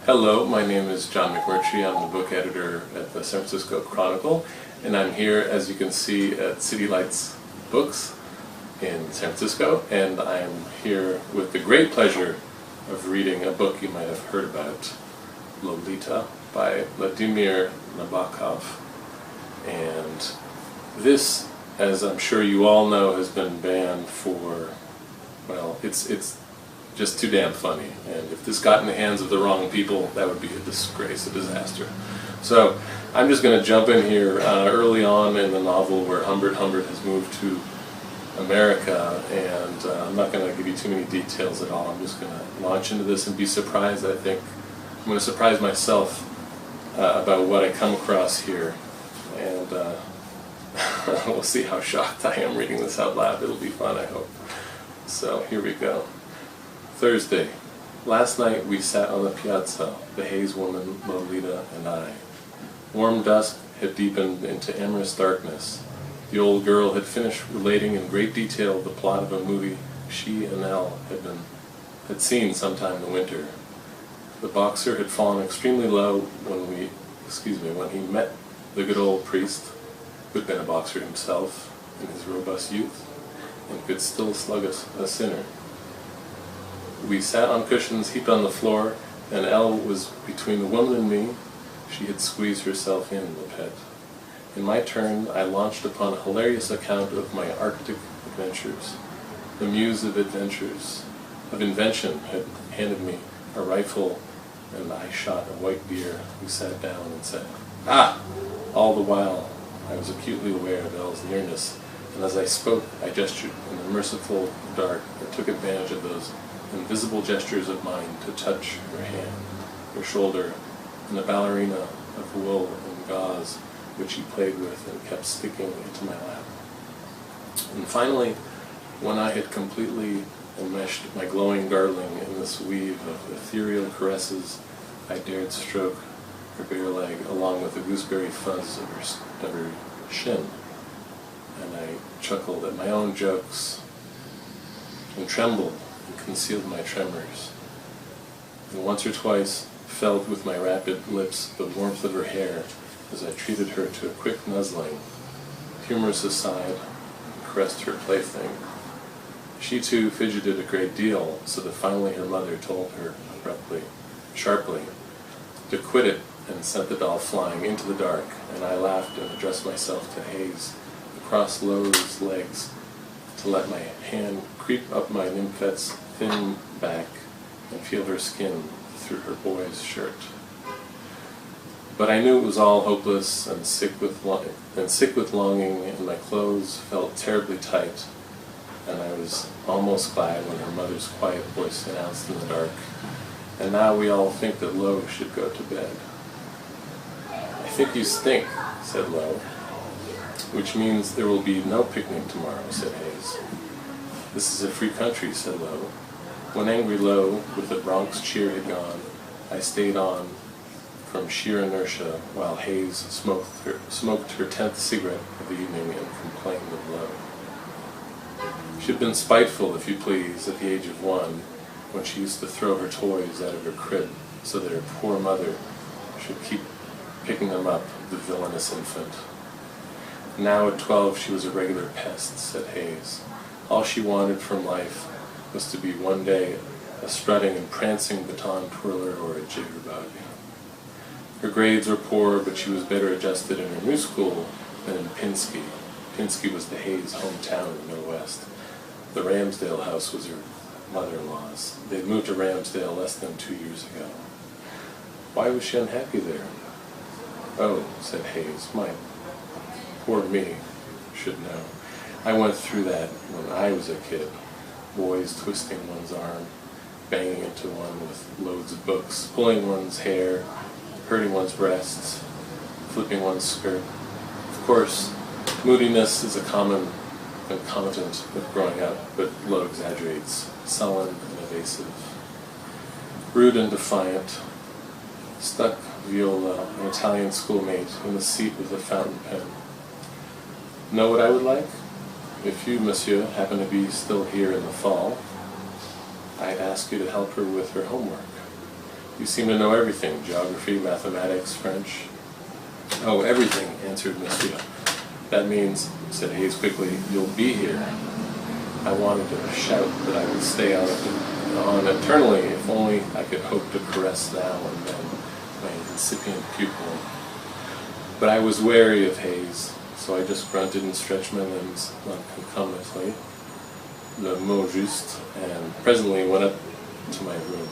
Hello, my name is John McMurtrie. I'm the book editor at the San Francisco Chronicle, and I'm here, as you can see, at City Lights Books in San Francisco, and I'm here with the great pleasure of reading a book you might have heard about, Lolita, by Vladimir Nabokov. And this, as I'm sure you all know, has been banned for, well, it's just too damn funny. And if this got in the hands of the wrong people, that would be a disgrace, a disaster. So I'm just going to jump in here early on in the novel where Humbert Humbert has moved to America, and I'm not going to give you too many details at all. I'm just going to launch into this and be surprised, I think. I'm going to surprise myself about what I come across here, and we'll see how shocked I am reading this out loud. It'll be fun, I hope. So here we go. Thursday. Last night we sat on the piazza, the Haze woman, Lolita, and I. Warm dusk had deepened into amorous darkness. The old girl had finished relating in great detail the plot of a movie she and Elle had seen sometime in the winter. The boxer had fallen extremely low when he met the good old priest, who had been a boxer himself in his robust youth, and could still slug a sinner. We sat on cushions heaped on the floor, and Elle was between the woman and me. She had squeezed herself in the pet. In my turn, I launched upon a hilarious account of my Arctic adventures. The muse of invention had handed me a rifle, and I shot a white deer who sat down and said, "Ah!" All the while, I was acutely aware of Elle's nearness, and as I spoke, I gestured in the merciful dark and took advantage of those invisible gestures of mine to touch her hand, her shoulder, and the ballerina of wool and gauze which he played with and kept sticking into my lap. And finally, when I had completely enmeshed my glowing darling in this weave of ethereal caresses, I dared stroke her bare leg along with the gooseberry fuzz of her shin, and I chuckled at my own jokes and trembled and concealed my tremors, and once or twice felt with my rapid lips the warmth of her hair as I treated her to a quick nuzzling, humorous aside, and caressed her plaything. She too fidgeted a great deal, so that finally her mother told her abruptly, sharply, to quit it, and sent the doll flying into the dark, and I laughed and addressed myself to Haze, across Lo's legs, to let my hand creep up my nymphet's thin back and feel her skin through her boy's shirt. But I knew it was all hopeless and sick with longing, and my clothes felt terribly tight, and I was almost glad when her mother's quiet voice announced in the dark, "And now we all think that Lo should go to bed." "I think you stink," said Lo. "Which means there will be no picnic tomorrow," said Haze. "This is a free country," said Lo. When angry Lo, with the Bronx cheer, had gone, I stayed on from sheer inertia while Haze smoked her 10th cigarette of the evening and complained of Lo. She had been spiteful, if you please, at the age of 1, when she used to throw her toys out of her crib so that her poor mother should keep picking them up, the villainous infant. Now at 12 she was a regular pest, said Haze. All she wanted from life was to be one day a strutting and prancing baton twirler or a jitterbug. Her grades were poor, but she was better adjusted in her new school than in Pinsky. Pinsky was the Haze hometown in the Middle West. The Ramsdale house was her mother-in-law's. They'd moved to Ramsdale less than 2 years ago. Why was she unhappy there? "Oh," said Haze, "my poor me should know. I went through that when I was a kid. Boys twisting one's arm, banging into one with loads of books, pulling one's hair, hurting one's breasts, flipping one's skirt. Of course, moodiness is a common concomitant with growing up, but Lo exaggerates, sullen and evasive. Rude and defiant, stuck Viola, an Italian schoolmate, in the seat with a fountain pen. Know what I would like? If you, monsieur, happen to be still here in the fall, I'd ask you to help her with her homework. You seem to know everything, geography, mathematics, French. Oh, everything, answered Monsieur. That means, said Haze quickly, you'll be here. I wanted to shout that I would stay on eternally if only I could hope to caress now and then my incipient pupil. But I was wary of Haze, so I just grunted and stretched my limbs non-concomitantly, le mot juste, and presently went up to my room.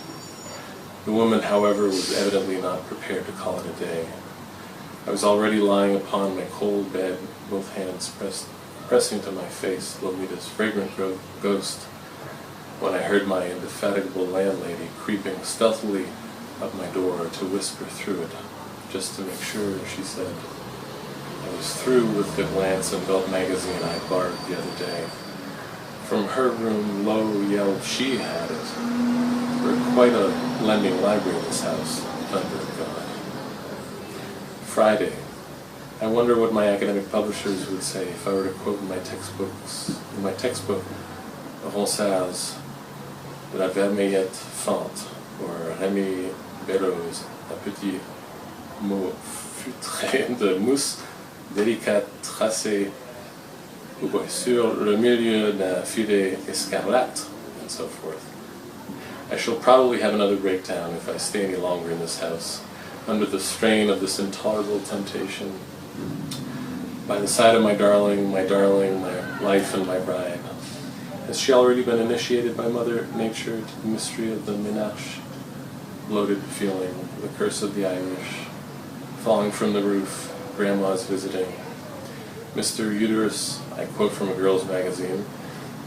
The woman, however, was evidently not prepared to call it a day. I was already lying upon my cold bed, both hands pressing to my face Lolita's fragrant ghost, when I heard my indefatigable landlady creeping stealthily up my door to whisper through it, just to make sure, she said. I was through with the glance and belt magazine I borrowed the other day. From her room, Lo yelled she had it. We're quite a lending library in this house, thunder God. Friday. I wonder what my academic publishers would say if I were to quote in my textbook, Ronsard's La Vermeillette Fente, or Rémy Bellows, un petit mot feutré de mousse délicate tracé sur le milieu d'un filet escarlate, and so forth. I shall probably have another breakdown if I stay any longer in this house, under the strain of this intolerable temptation. By the side of my darling, my life and my bride. Has she already been initiated by Mother Nature to the mystery of the ménage? Bloated feeling, the curse of the Irish, falling from the roof, grandma's visiting. Mr. Uterus, I quote from a girl's magazine,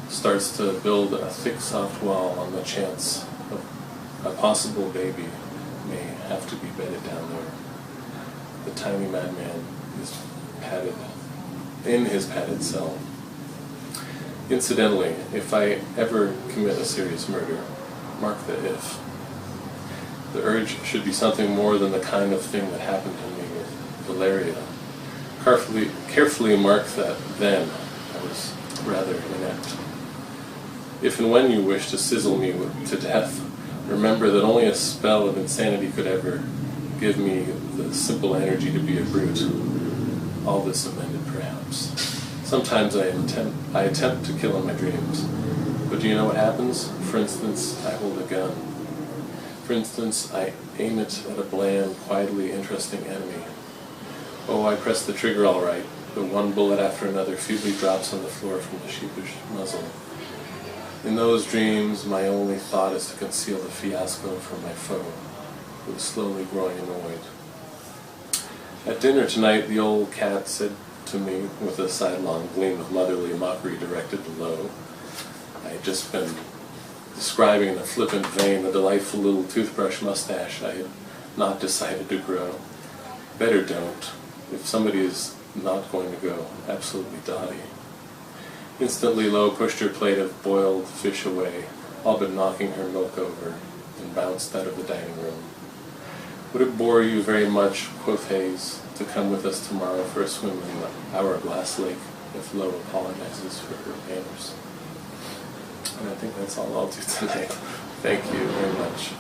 starts to build a thick soft wall on the chance of a possible baby may have to be bedded down there. The tiny madman is padded in his padded cell. Incidentally, if I ever commit a serious murder, mark the if. The urge should be something more than the kind of thing that happened to me with Valeria. Carefully mark that then I was rather inept. If and when you wish to sizzle me to death, remember that only a spell of insanity could ever give me the simple energy to be a brute. All this amended, perhaps. Sometimes I attempt to kill in my dreams. But do you know what happens? For instance, I hold a gun. For instance, I aim it at a bland, quietly interesting enemy. Oh, I press the trigger all right, but one bullet after another feebly drops on the floor from the sheepish muzzle. In those dreams, my only thought is to conceal the fiasco from my foe, who is slowly growing annoyed. At dinner tonight, the old cat said to me, with a sidelong gleam of motherly mockery directed to Lo, I had just been describing in a flippant vein the delightful little toothbrush mustache I had not decided to grow. Better don't, if somebody is not going to go absolutely dotty. Instantly Lo pushed her plate of boiled fish away, all but knocking her milk over, and bounced out of the dining room. Would it bore you very much, quoth Haze, to come with us tomorrow for a swim in the Hourglass Lake, if Lo apologizes for her manners? And I think that's all I'll do tonight. Thank you very much.